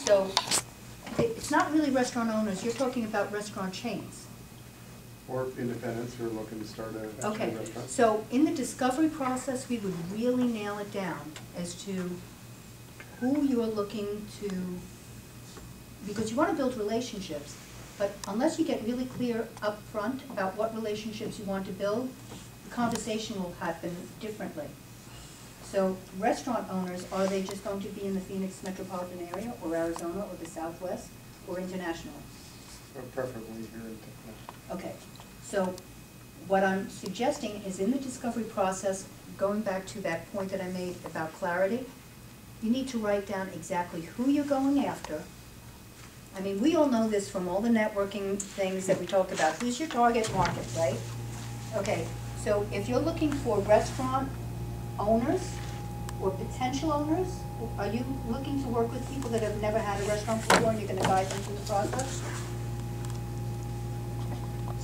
So it's not really restaurant owners, you're talking about restaurant chains. Or independents who are looking to start a Okay, restaurant. so in the discovery process, we would really nail it down as to who you're looking to, because you want to build relationships, but unless you get really clear up front about what relationships you want to build, the conversation will happen differently. So restaurant owners, are they just going to be in the Phoenix metropolitan area, or Arizona, or the Southwest, or international? Or preferably here in Texas. Okay, so what I'm suggesting is in the discovery process, going back to that point that I made about clarity, you need to write down exactly who you're going after. I mean, we all know this from all the networking things that we talk about. Who's your target market, right? Okay, so if you're looking for restaurant owners or potential owners, are you looking to work with people that have never had a restaurant before and you're going to guide them through the process?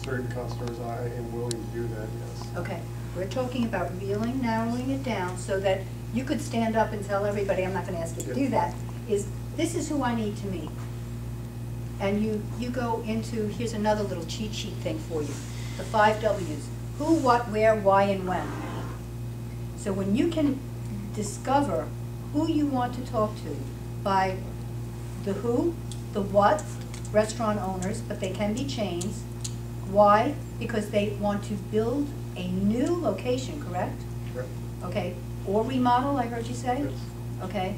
Certain customers, I am willing to do that, yes. Okay, we're talking about really narrowing it down so that you could stand up and tell everybody, I'm not going to ask you to do that, is this is who I need to meet. And you go into, here's another little cheat sheet thing for you, the 5 W's. Who, what, where, why, and when. So when you can discover who you want to talk to by the who, the what, restaurant owners, but they can be chains. Why? Because they want to build a new location, correct? Correct. Okay, or remodel, I heard you say? Yes. Okay.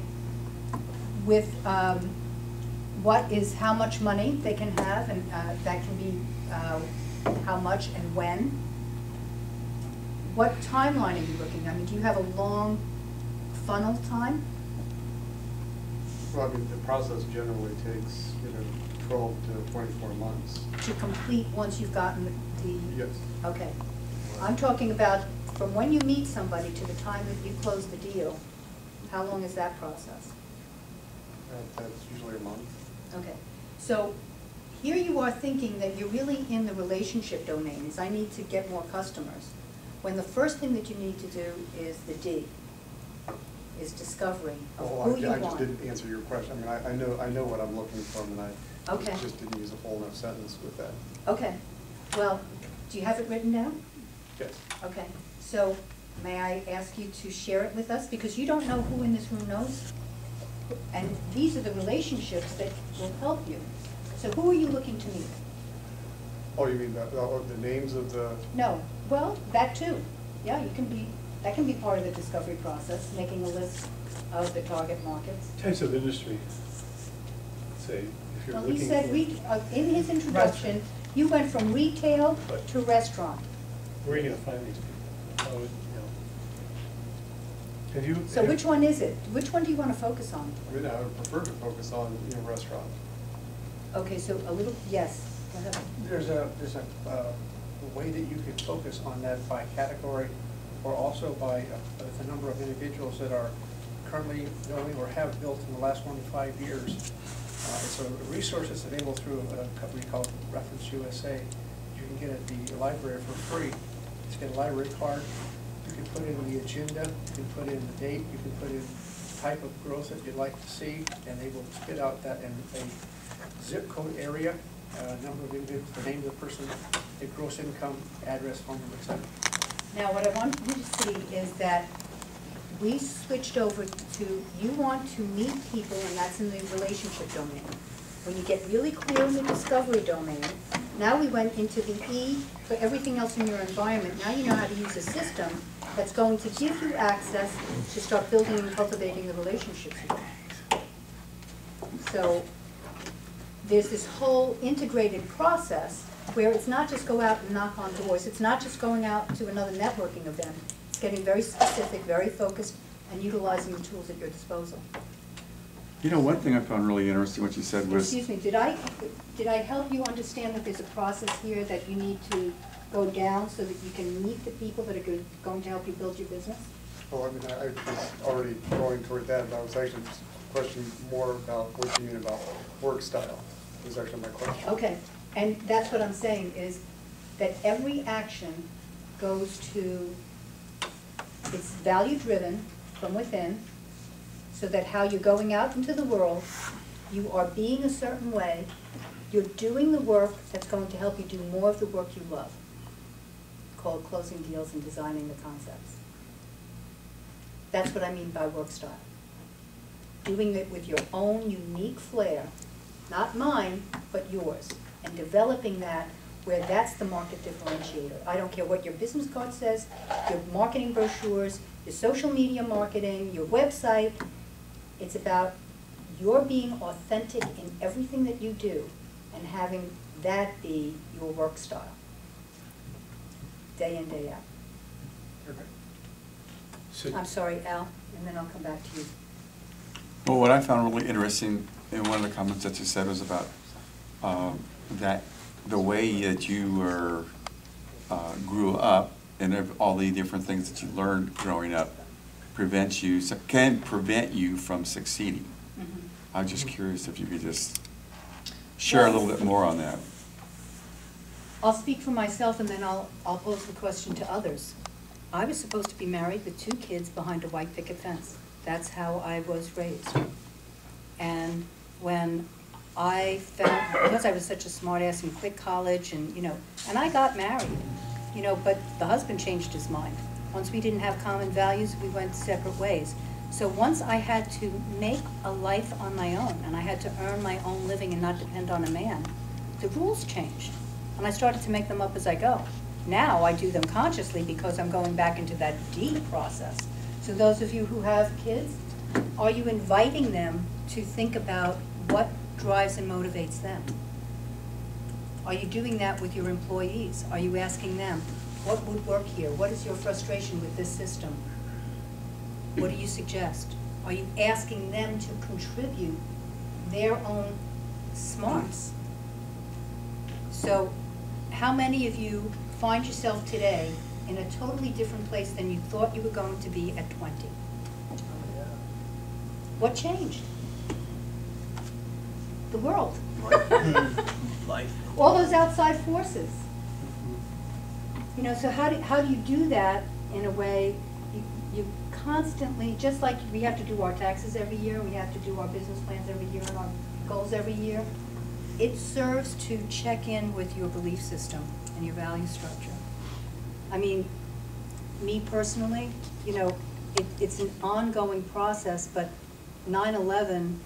With what is how much money they can have, and that can be how much and when. What timeline are you looking? I mean, do you have a long funnel time? Well, I mean, the process generally takes, 12 to 24 months. To complete once you've gotten the... Yes. Okay. I'm talking about from when you meet somebody to the time that you close the deal. How long is that process? That's usually a month. Okay. So here you are thinking that you're really in the relationship domain, is I need to get more customers. When the first thing that you need to do is the D, is discovery of who you want. I just didn't answer your question. I mean, I know what I'm looking for, and I just didn't use a full enough sentence with that. Okay. Well, do you have it written down? Yes. Okay. So may I ask you to share it with us? Because you don't know who in this room knows. And these are the relationships that will help you. So who are you looking to meet? Oh, you mean the names of the... No. Well, that too. Yeah, that can be part of the discovery process, making a list of the target markets. Types of industry. Say, if you're looking He said, in his introduction, you went from retail to restaurant. Where are you going to find these people? Have you? So which one is it? Which one do you want to focus on? I mean, I would prefer to focus on, restaurant. Okay, so a little, yes. Go ahead. There's a way that you could focus on that by category, or also by the number of individuals that are currently building or have built in the last 1 to 5 years. It's a resource that's available through a company called Reference USA. You can get it at the library for free. Just get a library card. You can put in the agenda, you can put in the date, you can put in the type of growth that you'd like to see, and they will spit out that in a zip code area, number of individuals, the name of the person, the gross income, address, phone number, etc. Now, what I want you to see is that we switched over to, you want to meet people, and that's in the relationship domain. When you get really clear in the discovery domain, now we went into the E for everything else in your environment. Now you know how to use a system that's going to give you access to start building and cultivating the relationships you want. So there's this whole integrated process where it's not just go out and knock on doors. It's not just going out to another networking event. It's getting very specific, very focused, and utilizing the tools at your disposal. One thing I found really interesting what you said was... Excuse me, did I help you understand that there's a process here that you need to go down so that you can meet the people that are going to help you build your business? Well, I mean, I was already going toward that, but I was actually just questioning more about what you mean about work style. Was actually my question. Okay, and that's what I'm saying is that every action goes to, it's value driven from within, so that how you're going out into the world You are being a certain way. You're doing the work that's going to help you do more of the work you love, called closing deals and designing the concepts. That's what I mean by work style. Doing it with your own unique flair, not mine, but yours, and developing that where that's the market differentiator. I don't care what your business card says, your marketing brochures, your social media marketing, your website. It's about your being authentic in everything that you do and having that be your work style, day in, day out. So- I'm sorry, Al, and then I'll come back to you. Well, what I found really interesting in one of the comments that you said was about that the way that you were grew up and all the different things that you learned growing up can prevent you from succeeding. Mm-hmm. I'm just curious if you could just share a little bit more on that. I'll speak for myself and then I'll pose the question to others. I was supposed to be married with 2 kids behind a white picket fence. That's how I was raised. And when I found, because I was such a smart ass and quit college and, and I got married, but the husband changed his mind. Once we didn't have common values, we went separate ways. So once I had to make a life on my own and I had to earn my own living and not depend on a man, the rules changed. And I started to make them up as I go. Now I do them consciously because I'm going back into that deep process. So those of you who have kids, are you inviting them to think about what drives and motivates them? Are you doing that with your employees? Are you asking them, what would work here? What is your frustration with this system? What do you suggest? Are you asking them to contribute their own smarts? So how many of you find yourself today in a totally different place than you thought you were going to be at 20? What changed? The world. Life. All those outside forces. So how do you do that in a way you constantly, just like we have to do our taxes every year, we have to do our business plans every year and our goals every year, it serves to check in with your belief system and your value structure. I mean, me personally, it's an ongoing process, but 9/11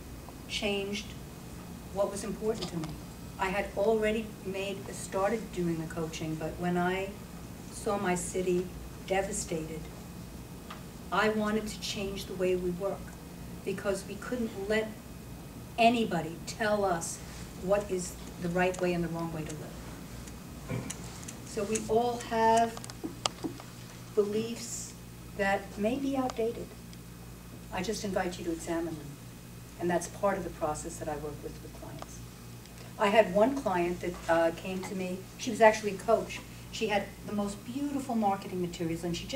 changed what was important to me. I had already started doing the coaching, but when I saw my city devastated, I wanted to change the way we work because we couldn't let anybody tell us what is the right way and the wrong way to live. So we all have beliefs that may be outdated. I just invite you to examine them. And that's part of the process that I work with clients. I had one client that came to me. She was actually a coach. She had the most beautiful marketing materials, and she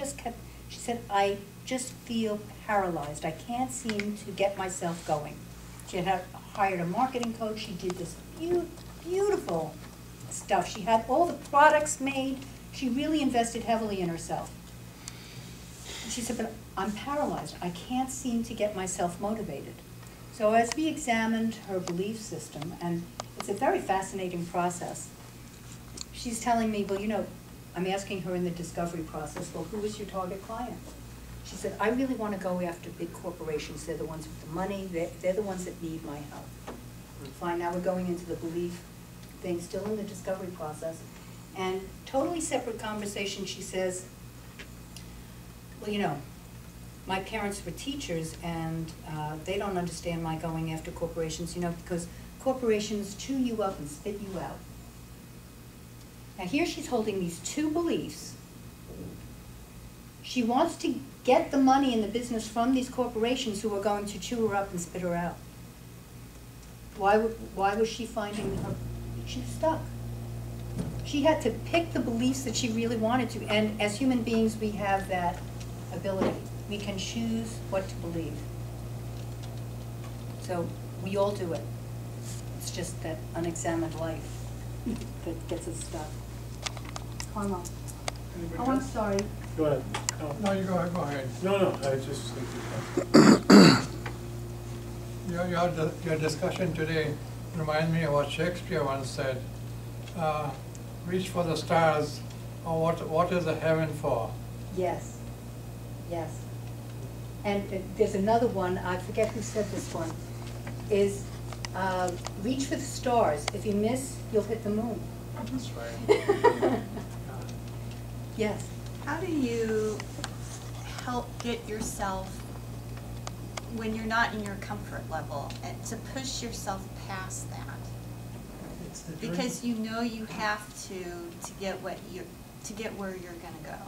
said, I just feel paralyzed. I can't seem to get myself going. She had hired a marketing coach. She did this beautiful stuff. She had all the products made. She really invested heavily in herself. And she said, but I'm paralyzed. I can't seem to get myself motivated. So as we examined her belief system, and it's a very fascinating process, she's telling me, well, I'm asking her in the discovery process, well, who is your target client? She said, I really want to go after big corporations. They're the ones with the money. They're the ones that need my help. Fine, now we're going into the belief thing, still in the discovery process. And totally separate conversation, she says, well, my parents were teachers, and they don't understand my going after corporations, because corporations chew you up and spit you out. Now here she's holding these 2 beliefs. She wants to get the money in the business from these corporations who are going to chew her up and spit her out. Why was she finding her? She was stuck. She had to pick the beliefs that she really wanted to, and as human beings we have that ability. We can choose what to believe. So we all do it. It's just that unexamined life that gets us stuck. Carmel. Oh, I'm sorry. Go ahead. No, you go ahead. No, I just think Your discussion today reminds me of what Shakespeare once said, reach for the stars, or what is a heaven for? Yes, yes. And there's another one, I forget who said this one, is reach for the stars. If you miss, you'll hit the moon. That's right. Yes. How do you help get yourself, when you're not in your comfort level, and to push yourself past that? It's the dream. Because you know you have to get what to get where you're gonna go.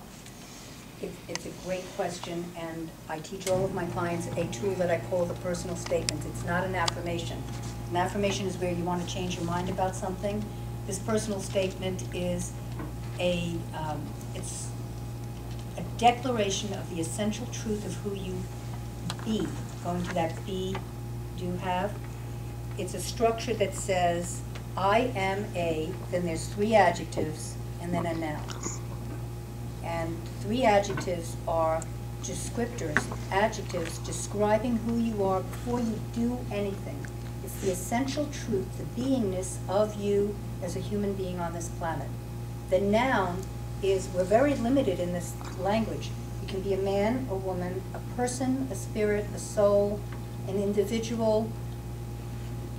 It's a great question, and I teach all of my clients a tool that I call the personal statement. It's not an affirmation. An affirmation is where you want to change your mind about something. This personal statement is it's a declaration of the essential truth of who you be. Going to that be, do have. It's a structure that says, I am a, then there's 3 adjectives, and then a noun. And 3 adjectives are descriptors, adjectives describing who you are before you do anything. It's the essential truth, the beingness of you as a human being on this planet. The noun is, we're very limited in this language. You can be a man, a woman, a person, a spirit, a soul, an individual,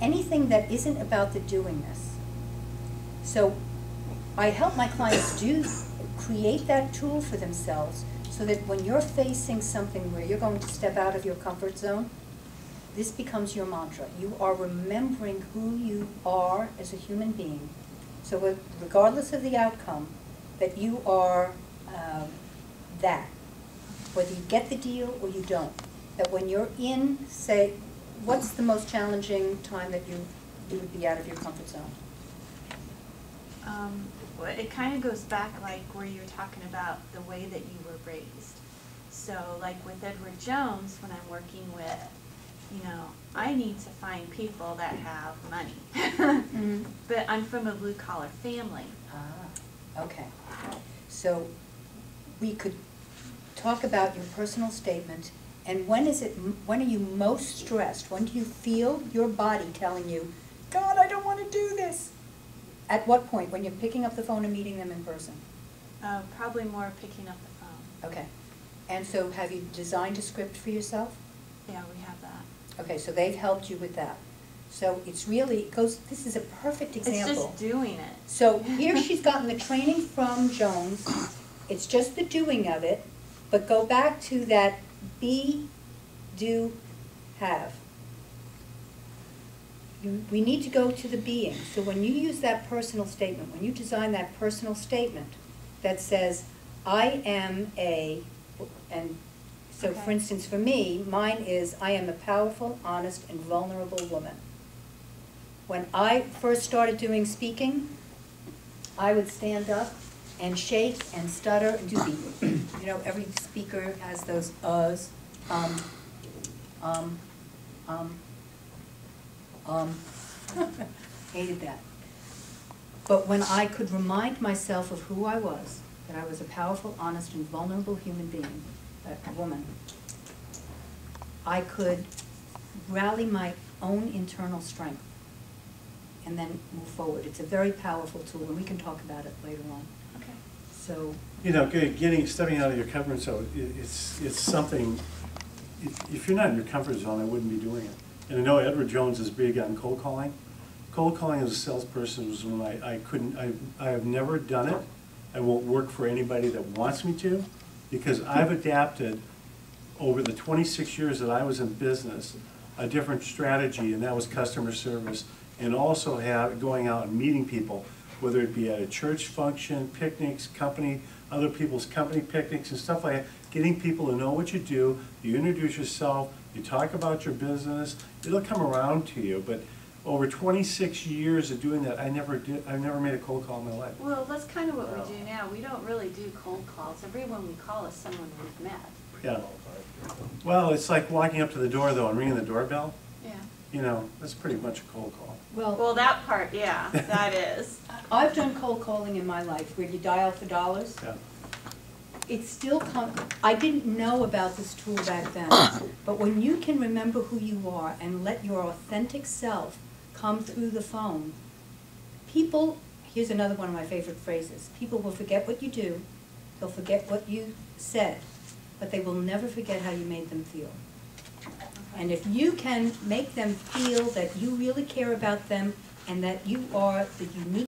anything that isn't about the doingness. So I help my clients create that tool for themselves so that when you're facing something where you're going to step out of your comfort zone, this becomes your mantra. You are remembering who you are as a human being. So regardless of the outcome, that you are that. Whether you get the deal or you don't. That when you're in, say, what's the most challenging time that you would be out of your comfort zone? Well, it kind of goes back like where you're talking about the way that you were raised. So like with Edward Jones, when I'm working with, you know, I need to find people that have money. Mm-hmm. But I'm from a blue collar family. Ah, okay. So we could talk about your personal statement, and when are you most stressed? When do you feel your body telling you, God, I don't want to do this? At what point? When you're picking up the phone and meeting them in person? Probably more picking up the phone. Okay. And so have you designed a script for yourself? Yeah, we have that. Okay, so they've helped you with that. So it's really, this is a perfect example. It's just doing it. So here she's gotten the training from Jones. It's just the doing of it, but go back to that be, do, have. We need to go to the being. So when you use that personal statement, when you design that personal statement that says, I am a, and so Okay. for instance for me, mine is, I am a powerful, honest, and vulnerable woman. When I first started doing speaking, I would stand up and shake and stutter and do the, you know, every speaker has those uhs, hated that. But when I could remind myself of who I was, that I was a powerful, honest, and vulnerable human being, a woman, I could rally my own internal strength and then move forward. It's a very powerful tool, and we can talk about it later on. Okay. So, You know, stepping out of your comfort zone, it's something, if you're not in your comfort zone, I wouldn't be doing it. And I know Edward Jones is big on cold calling. Cold calling as a salesperson was when I have never done it. I won't work for anybody that wants me to, because I've adapted over the 26 years that I was in business, a different strategy, and that was customer service, and also going out and meeting people, whether it be at a church function, picnics, other people's company picnics and stuff like that, getting people to know what you do, you introduce yourself, you talk about your business, it'll come around to you. But over 26 years of doing that, I've never made a cold call in my life. Well, that's kind of what we do now. We don't really do cold calls. Everyone we call is someone we've met. Yeah. Well, it's like walking up to the door though and ringing the doorbell. Yeah. You know, that's pretty much a cold call. Well, that part, yeah, that is. I've done cold calling in my life where you dial for dollars. Yeah. it still I didn't know about this tool back then, but when you can remember who you are and let your authentic self come through the phone, people, here's another one of my favorite phrases, people will forget what you do, they'll forget what you said, but they will never forget how you made them feel. And if you can make them feel that you really care about them and that you are the unique